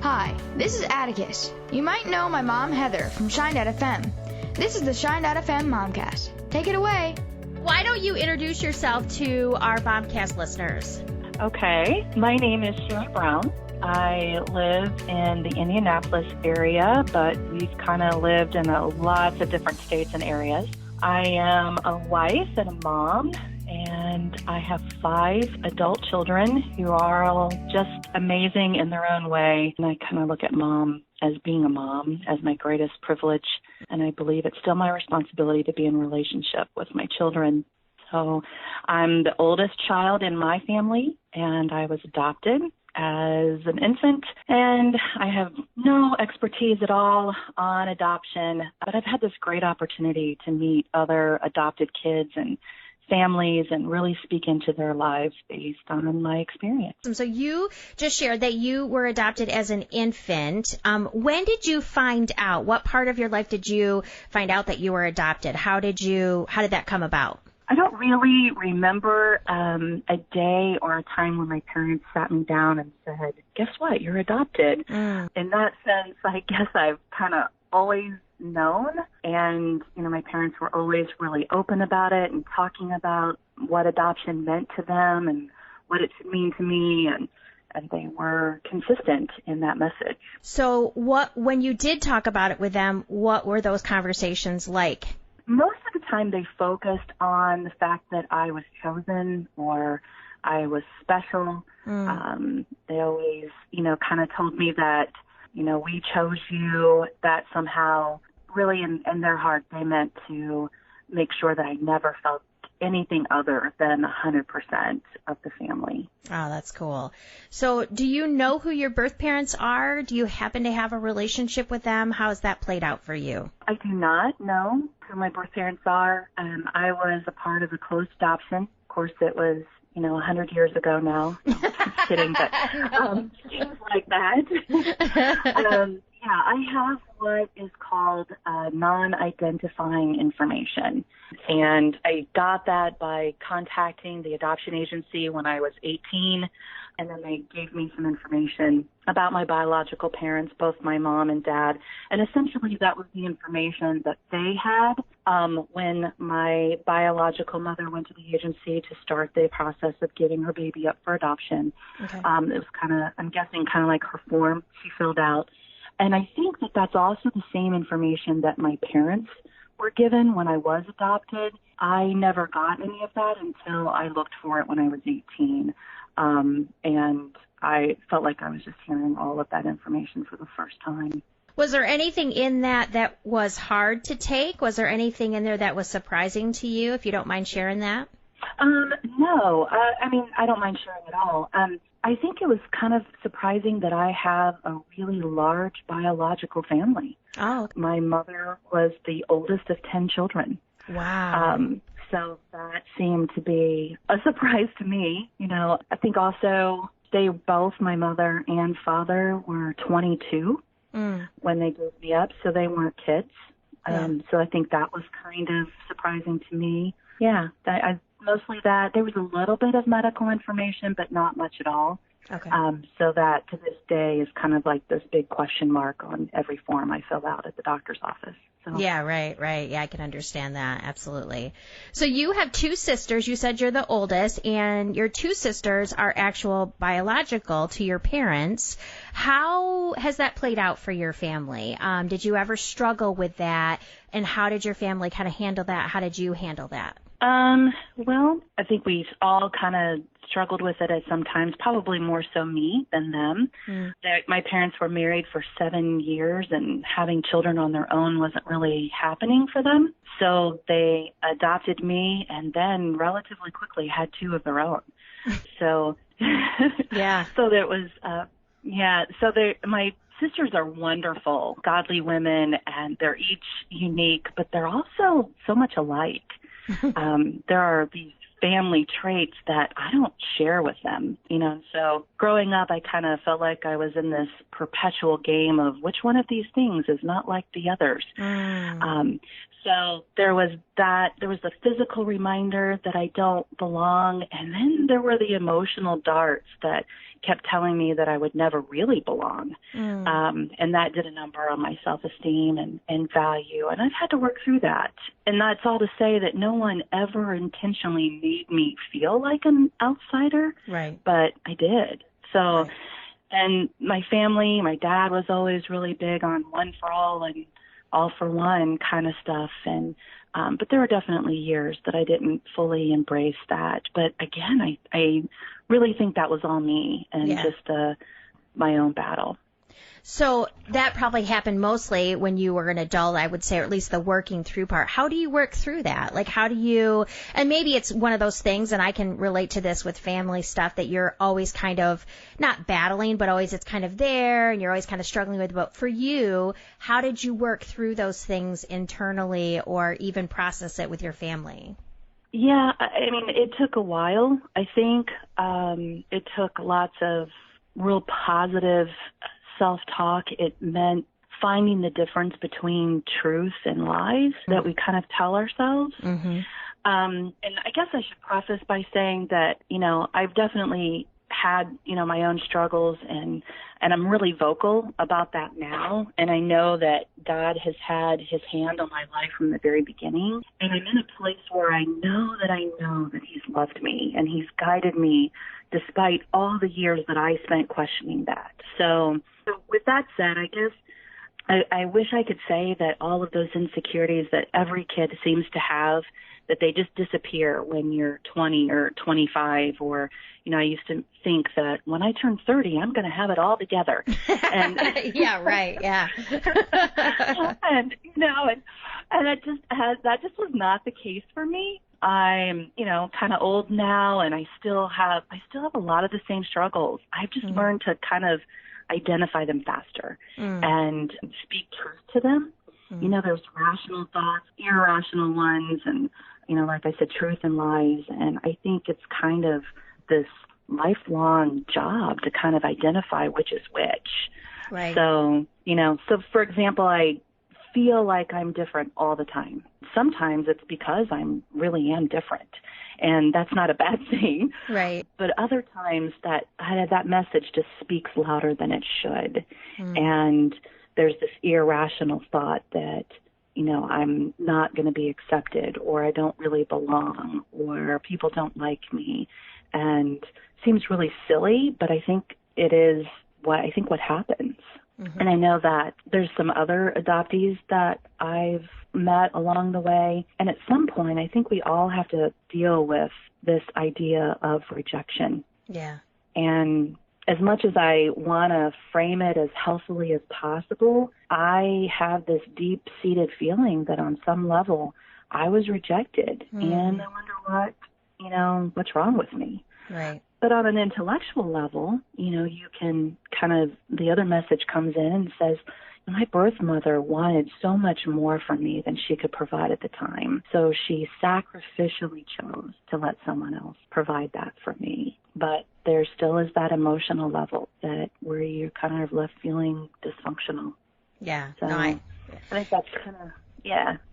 Hi, this is Atticus. You might know my mom, Heather, from Shine.fm. This is the Shine.fm Momcast. Take it away. Why don't you introduce yourself to our Momcast listeners? Okay, my name is Sharon Brown. I live in the Indianapolis area, but we've kind of lived in lots of different states and areas. I am a wife and a mom, and I have 5 adult children who are all just amazing in their own way. And I kind of look at mom as being a mom as my greatest privilege, and I believe it's still my responsibility to be in relationship with my children. So I'm the oldest child in my family, and I was adopted as an infant, and I have no expertise at all on adoption, but I've had this great opportunity to meet other adopted kids and families and really speak into their lives based on my experience. So you just shared that you were adopted as an infant. When did you find out? What part of your life did you find out that you were adopted? How did that come about? I don't really remember a day or a time when my parents sat me down and said, guess what, you're adopted. In that sense, I guess I've kind of always known. And, my parents were always really open about it and talking about what adoption meant to them and what it should mean to me. And they were consistent in that message. So when you did talk about it with them, what were those conversations like? Most of the time they focused on the fact that I was chosen or I was special. They always, kind of told me that, we chose you, that somehow really in their heart they meant to make sure that I never felt anything other than 100% of the family. Oh, that's cool. So do you know who your birth parents are? Do you happen to have a relationship with them? How has that played out for you? I do not know who my birth parents are. I was a part of a closed adoption. Of course, it was, 100 years ago now. No, just kidding, but things like that. I have what is called non-identifying information. And I got that by contacting the adoption agency when I was 18. And then they gave me some information about my biological parents, both my mom and dad. And essentially that was the information that they had when my biological mother went to the agency to start the process of giving her baby up for adoption. Okay. It was I'm guessing like her form she filled out. And I think that that's also the same information that my parents were given when I was adopted. I never got any of that until I looked for it when I was 18. And I felt like I was just hearing all of that information for the first time. Was there anything in that was hard to take? Was there anything in there that was surprising to you, if you don't mind sharing that? No. I don't mind sharing at all. I think it was kind of surprising that I have a really large biological family. Oh. My mother was the oldest of 10 children. Wow. So that seemed to be a surprise to me. I think also both my mother and father were 22 when they gave me up, so they weren't kids. So I think that was kind of surprising to me. Yeah, mostly that. There was a little bit of medical information, but not much at all. Okay. So that to this day is kind of like this big question mark on every form I fill out at the doctor's office. So. Yeah, right. Yeah, I can understand that. Absolutely. So you have 2 sisters. You said you're the oldest, and your 2 sisters are actual biological to your parents. How has that played out for your family? Did you ever struggle with that? And how did your family kind of handle that? How did you handle that? Well, I think we've all kind of struggled with it at some times, probably more so me than them. My parents were married for 7 years, and having children on their own wasn't really happening for them. So they adopted me and then relatively quickly had 2 of their own. So, yeah. So there was, my sisters are wonderful, godly women, and they're each unique, but they're also so much alike. There are these family traits that I don't share with them, So growing up, I kind of felt like I was in this perpetual game of which one of these things is not like the others. So there was that there was a physical reminder that I don't belong. And then there were the emotional darts that kept telling me that I would never really belong. And that did a number on my self-esteem and value. And I've had to work through that. And that's all to say that no one ever intentionally made me feel like an outsider. Right. But I did. So, and my family, my dad was always really big on one for all and all for one kind of stuff. And but there were definitely years that I didn't fully embrace that. But again, I really think that was all me and just my own battle. So that probably happened mostly when you were an adult, I would say, or at least the working through part. How do you work through that? Like, how do you, and maybe it's one of those things, and I can relate to this with family stuff, that you're always kind of not battling, but always it's kind of there and you're always kind of struggling with. But for you, how did you work through those things internally or even process it with your family? Yeah, I mean, it took a while. I think it took lots of real positive self-talk. It meant finding the difference between truth and lies that we kind of tell ourselves. And I guess I should preface by saying that, you know, I've definitely had, you know, my own struggles and I'm really vocal about that now. And I know that God has had his hand on my life from the very beginning. And I'm in a place where I know that he's loved me and he's guided me despite all the years that I spent questioning that. So with that said, I guess I wish I could say that all of those insecurities that every kid seems to have, that they just disappear when you're 20 or 25, or, you know, I used to think that when I turn 30, I'm going to have it all together. And yeah, right. Yeah. and, you know, and that just was not the case for me. I'm, you know, kind of old now, and I still have a lot of the same struggles. I've just learned to kind of identify them faster and speak truth to them. You know, there's rational thoughts, irrational ones, and, you know, like I said, truth and lies. And I think it's kind of this lifelong job to kind of identify which is which. Right. So, you know, for example, I feel like I'm different all the time. Sometimes it's because I really am different, and that's not a bad thing. Right. But other times that message just speaks louder than it should. And there's this irrational thought that, you know, I'm not going to be accepted, or I don't really belong, or people don't like me. And it seems really silly, but I think it is what happens. And I know that there's some other adoptees that I've met along the way. And at some point, I think we all have to deal with this idea of rejection. Yeah. And as much as I want to frame it as healthily as possible, I have this deep-seated feeling that on some level I was rejected. And I wonder what's wrong with me. Right. But on an intellectual level, you know, you can the other message comes in and says, my birth mother wanted so much more from me than she could provide at the time. So she sacrificially chose to let someone else provide that for me. But there still is that emotional level where you're kind of left feeling dysfunctional. Yeah. So no, I think that's kind of,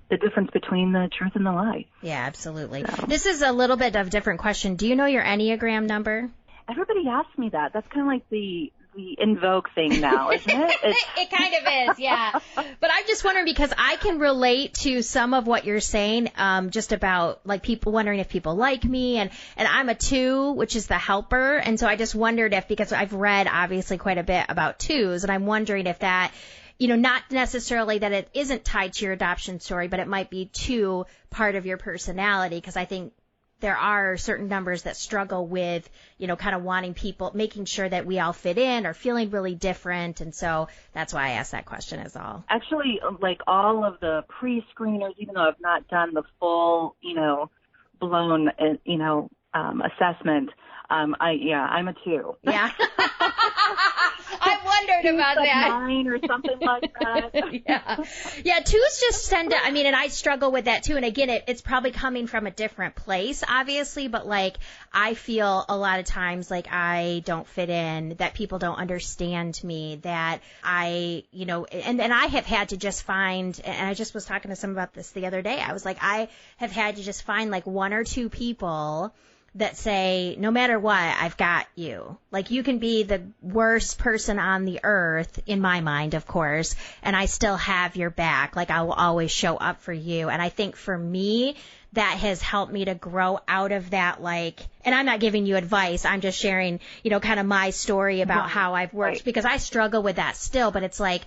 the difference between the truth and the lie. Yeah, absolutely. So. This is a little bit of a different question. Do you know your Enneagram number? Everybody asks me that. That's kind of like the in vogue thing now, isn't it? It kind of is, yeah. But I'm just wondering, because I can relate to some of what you're saying, just about like people wondering if people like me, and I'm a 2, which is the helper, and so I just wondered because I've read obviously quite a bit about 2s, and I'm wondering if that, you know, not necessarily that it isn't tied to your adoption story, but it might be 2 part of your personality, because I think there are certain numbers that struggle with, you know, kind of wanting people, making sure that we all fit in or feeling really different. And so that's why I asked that question is all. Actually, like all of the pre-screeners, even though I've not done the full, you know, blown, you know, assessment, I'm a 2. Yeah. I'm one wondered about that. 9 or something like that. Yeah, twos just tend to, I mean, and I struggle with that too. And again, it's probably coming from a different place, obviously, but like, I feel a lot of times like I don't fit in, that people don't understand me, that I, you know, and I have had to just find, and I just was talking to someone about this the other day. I was like, I have had to just find like 1 or 2 people that say, no matter what, I've got you. Like, you can be the worst person on the earth, in my mind, of course, and I still have your back. Like, I will always show up for you. And I think for me, that has helped me to grow out of that, like, and I'm not giving you advice. I'm just sharing, you know, kind of my story about how I've worked, because I struggle with that still. But it's like,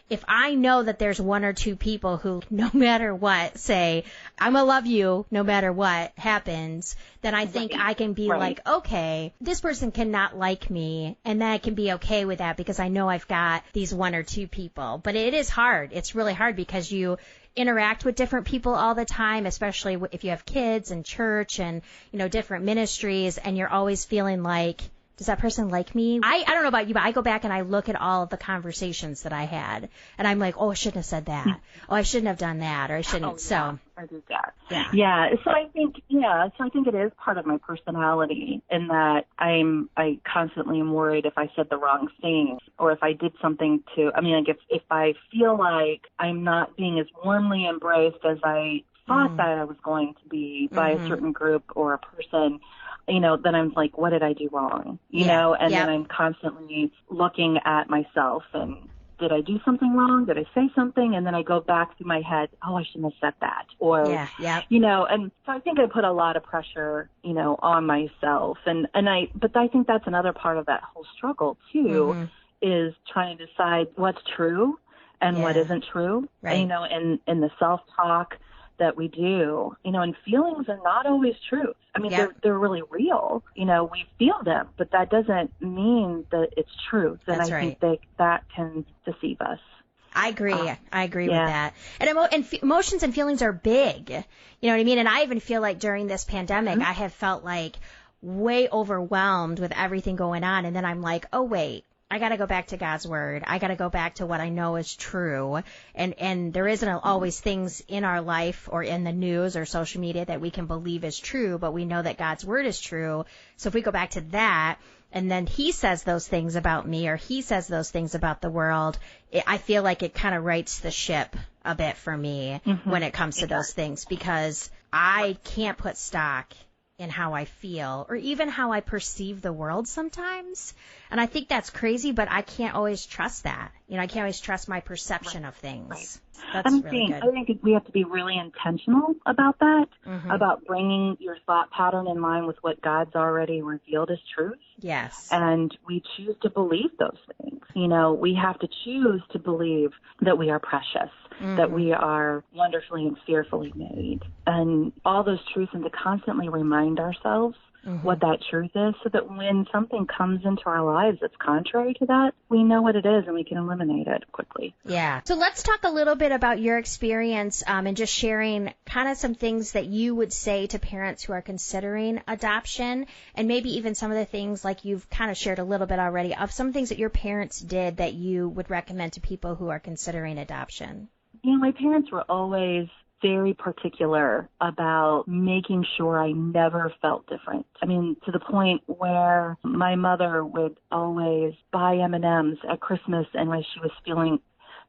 if I know that there's 1 or 2 people who, no matter what, say, I'm going to love you no matter what happens, then I think I can be like, okay, this person cannot like me, and then I can be okay with that because I know I've got these 1 or 2 people. But it is hard. It's really hard because you interact with different people all the time, especially if you have kids and church and, you know, different ministries, and you're always feeling like, does that person like me? I don't know about you, but I go back and I look at all of the conversations that I had, and I'm like, oh, I shouldn't have said that. Oh, I shouldn't have done that, or I shouldn't. I do that. Yeah. So I think it is part of my personality, in that I constantly am worried if I said the wrong thing, or if I did something like if I feel like I'm not being as warmly embraced as I thought that I was going to be by a certain group or a person, you know, then I'm like, what did I do wrong? You know, and then I'm constantly looking at myself and, did I do something wrong? Did I say something? And then I go back through my head, oh, I shouldn't have said that. Or, you know, and so I think I put a lot of pressure, you know, on myself. But I think that's another part of that whole struggle too, is trying to decide what's true and what isn't true. Right. You know, in the self-talk that we do, you know, and feelings are not always truth. I mean, they're really real. You know, we feel them, but that doesn't mean that it's truth. And I think that can deceive us. I agree. I agree with that. And emotions and feelings are big. You know what I mean? And I even feel like during this pandemic, I have felt like way overwhelmed with everything going on. And then I'm like, oh, wait. I got to go back to God's word. I got to go back to what I know is true. And there isn't always things in our life or in the news or social media that we can believe is true, but we know that God's word is true. So if we go back to that, and then he says those things about me, or he says those things about the world, I feel like it kind of rights the ship a bit for me when it comes to those things, because I can't put stock in how I feel or even how I perceive the world sometimes. And I think that's crazy, but I can't always trust that. You know, I can't always trust my perception of things. That's really good. I think we have to be really intentional about that, about bringing your thought pattern in line with what God's already revealed as truth. Yes. And we choose to believe those things. You know, we have to choose to believe that we are precious, that we are wonderfully and fearfully made, and all those truths, and to constantly remind ourselves what that truth is, so that when something comes into our lives that's contrary to that, we know what it is and we can eliminate it quickly. Yeah. So let's talk a little bit about your experience and just sharing kind of some things that you would say to parents who are considering adoption, and maybe even some of the things, like you've kind of shared a little bit already, of some things that your parents did that you would recommend to people who are considering adoption. You know, my parents were always very particular about making sure I never felt different. I mean, to the point where my mother would always buy M&Ms at Christmas, and when she was filling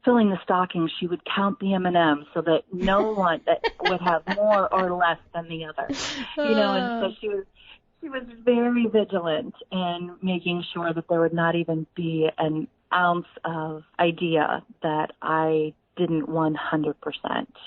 the stocking, she would count the M&Ms so that no one would have more or less than the other. You know, and so she was very vigilant in making sure that there would not even be an ounce of idea that I didn't 100%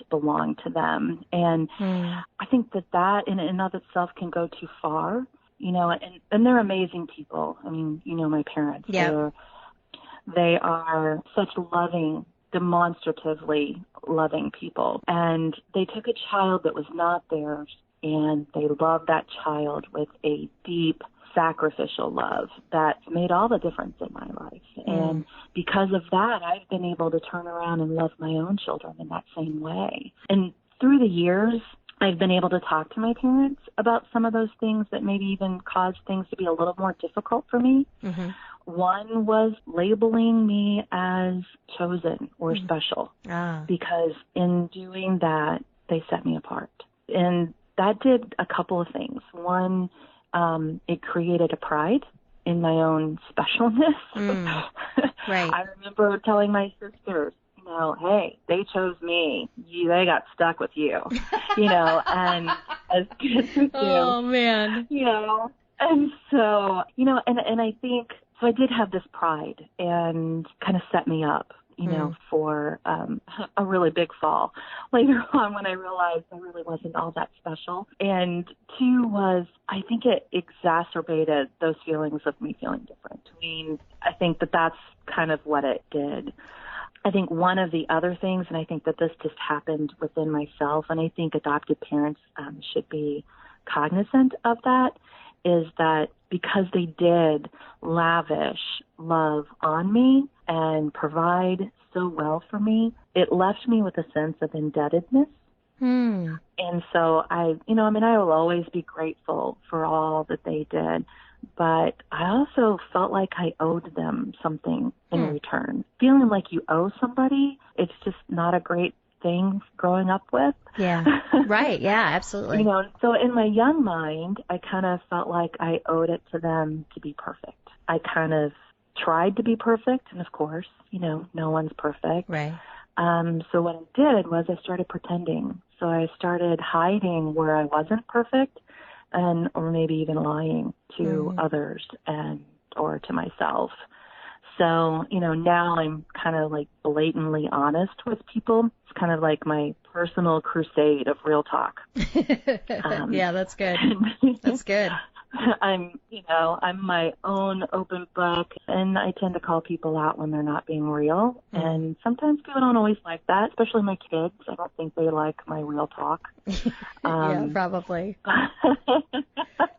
belong to them. And I think that in and of itself can go too far, you know, and they're amazing people. I mean, you know, my parents, they are such loving, demonstratively loving people. And they took a child that was not theirs, and they loved that child with a deep, sacrificial love that made all the difference in my life. And because of that, I've been able to turn around and love my own children in that same way. And through the years, I've been able to talk to my parents about some of those things that maybe even caused things to be a little more difficult for me. One was labeling me as chosen or special, because in doing that, they set me apart. And that did a couple of things. One, it created a pride in my own specialness. Right. I remember telling my sisters, hey, they chose me. They got stuck with you, and as kids do. Oh, man. And so, and I think, so I did have this pride and kind of set me up, for a really big fall later on when I realized I really wasn't all that special. And two was, I think it exacerbated those feelings of me feeling different. I think that's kind of what it did. I think one of the other things, and I think that this just happened within myself, and I think adopted parents should be cognizant of that, is that because they did lavish love on me and provide so well for me, it left me with a sense of indebtedness. And so I will always be grateful for all that they did, but I also felt like I owed them something in return. Feeling like you owe somebody, it's just not a great thing growing up with. Yeah. Right. Yeah, absolutely. So in my young mind, I kind of felt like I owed it to them to be perfect. I kind of tried to be perfect, and of course, no one's perfect. Right. So what I did was I started pretending. So I started hiding where I wasn't perfect, or maybe even lying to others or to myself. So, now I'm kind of like blatantly honest with people. It's kind of like my personal crusade of real talk. Yeah, that's good. That's good. I'm my own open book, and I tend to call people out when they're not being real. And sometimes people don't always like that, especially my kids. I don't think they like my real talk. Yeah, probably.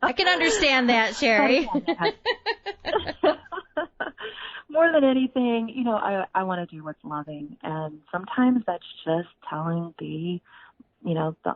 I can understand that, Sherry. More than anything, I want to do what's loving. And sometimes that's just telling the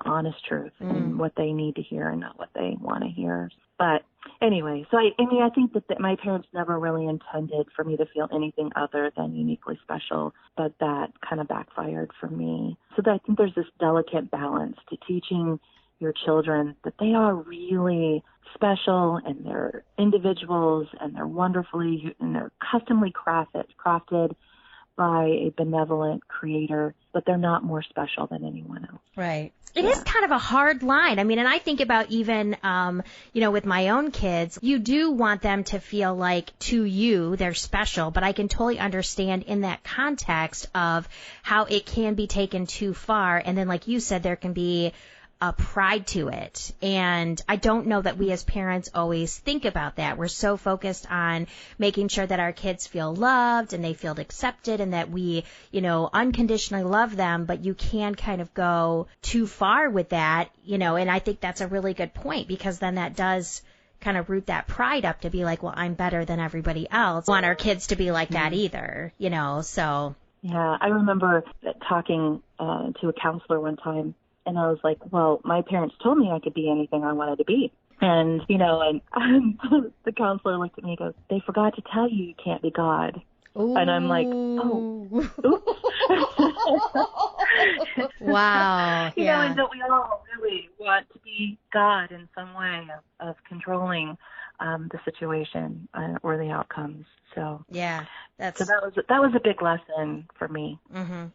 honest truth and what they need to hear and not what they want to hear. But anyway, so I think that my parents never really intended for me to feel anything other than uniquely special, but that kind of backfired for me. So I think there's this delicate balance to teaching your children that they are really special and they're individuals and they're wonderfully and they're customly crafted by a benevolent creator, but they're not more special than anyone else. Right. It is kind of a hard line. And I think about even, with my own kids, you do want them to feel like to you they're special, but I can totally understand in that context of how it can be taken too far. And then, like you said, there can be a pride to it. And I don't know that we as parents always think about that. We're so focused on making sure that our kids feel loved and they feel accepted and that we, unconditionally love them, but you can kind of go too far with that, and I think that's a really good point, because then that does kind of root that pride up to be like, well, I'm better than everybody else. I want our kids to be like that either, so. Yeah, I remember talking to a counselor one time. And I was like, well, my parents told me I could be anything I wanted to be. And, and the counselor looked at me and goes, they forgot to tell you can't be God. Ooh. And I'm like, oh, oops. Wow. And that we all really want to be God in some way of controlling the situation or the outcomes. So yeah, so that was a big lesson for me.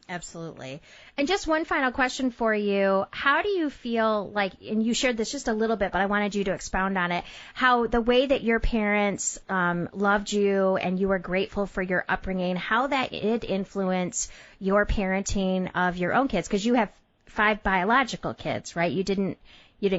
Absolutely. And just one final question for you: how do you feel like, and you shared this just a little bit, but I wanted you to expound on it, how the way that your parents loved you and you were grateful for your upbringing, how that did influence your parenting of your own kids? Because you have 5 biological kids, right? You didn't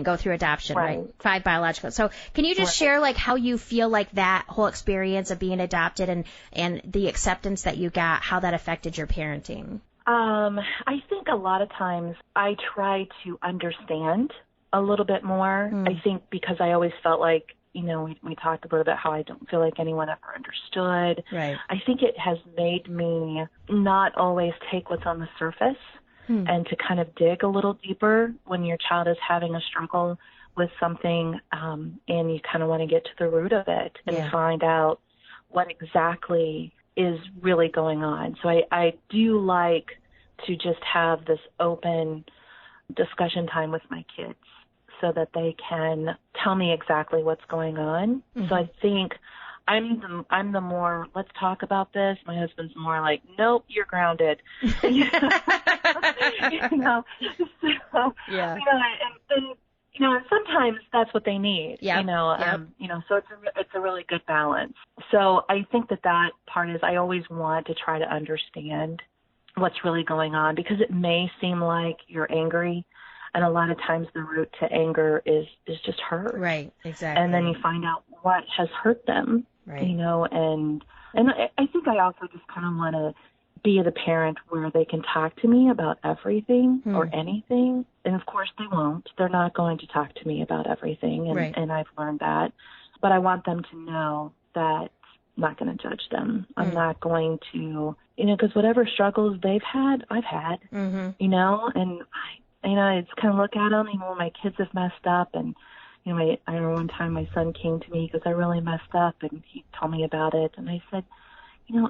go through adoption, right? 5 biological. So can you just share like how you feel like that whole experience of being adopted and the acceptance that you got, how that affected your parenting? I think a lot of times I try to understand a little bit more. I think because I always felt like, we talked a little bit how I don't feel like anyone ever understood. Right. I think it has made me not always take what's on the surface and to kind of dig a little deeper when your child is having a struggle with something, and you kind of want to get to the root of it and find out what exactly is really going on. So I do like to just have this open discussion time with my kids so that they can tell me exactly what's going on. Mm-hmm. So I think I'm the more, let's talk about this. My husband's more like, nope, you're grounded. So, yeah. And sometimes that's what they need. Yep. So it's a really good balance. So I think that part is I always want to try to understand what's really going on, because it may seem like you're angry, and a lot of times the root to anger is just hurt. Right, exactly. And then you find out what has hurt them, right. And I think I also just kind of want to be the parent where they can talk to me about everything or anything. And of course they won't. They're not going to talk to me about everything, and I've learned that. But I want them to know that I'm not going to judge them. I'm not going to, because whatever struggles they've had, I've had, and I just kind of look at them, when my kids have messed up, and, I remember one time my son came to me because I really messed up, and he told me about it, and I said,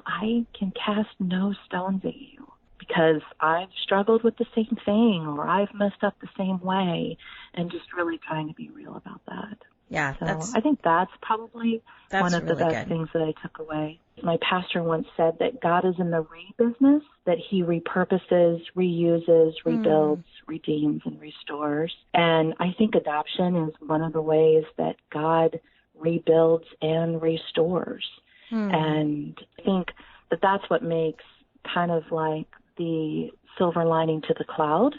I can cast no stones at you because I've struggled with the same thing, or I've messed up the same way, and just really trying to be real about that. Yeah, so I think that's probably one of the best things that I took away. My pastor once said that God is in the business, that he repurposes, reuses, rebuilds, redeems, and restores. And I think adoption is one of the ways that God rebuilds and restores. And I think that that's what makes kind of like the silver lining to the cloud,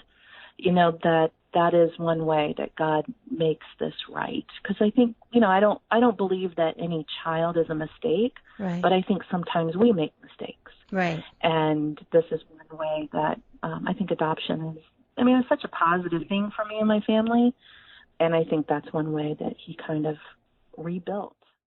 that is one way that God makes this right. Because I think, I don't believe that any child is a mistake, but I think sometimes we make mistakes. Right. And this is one way that I think adoption is, it's such a positive thing for me and my family. And I think that's one way that he kind of rebuilt.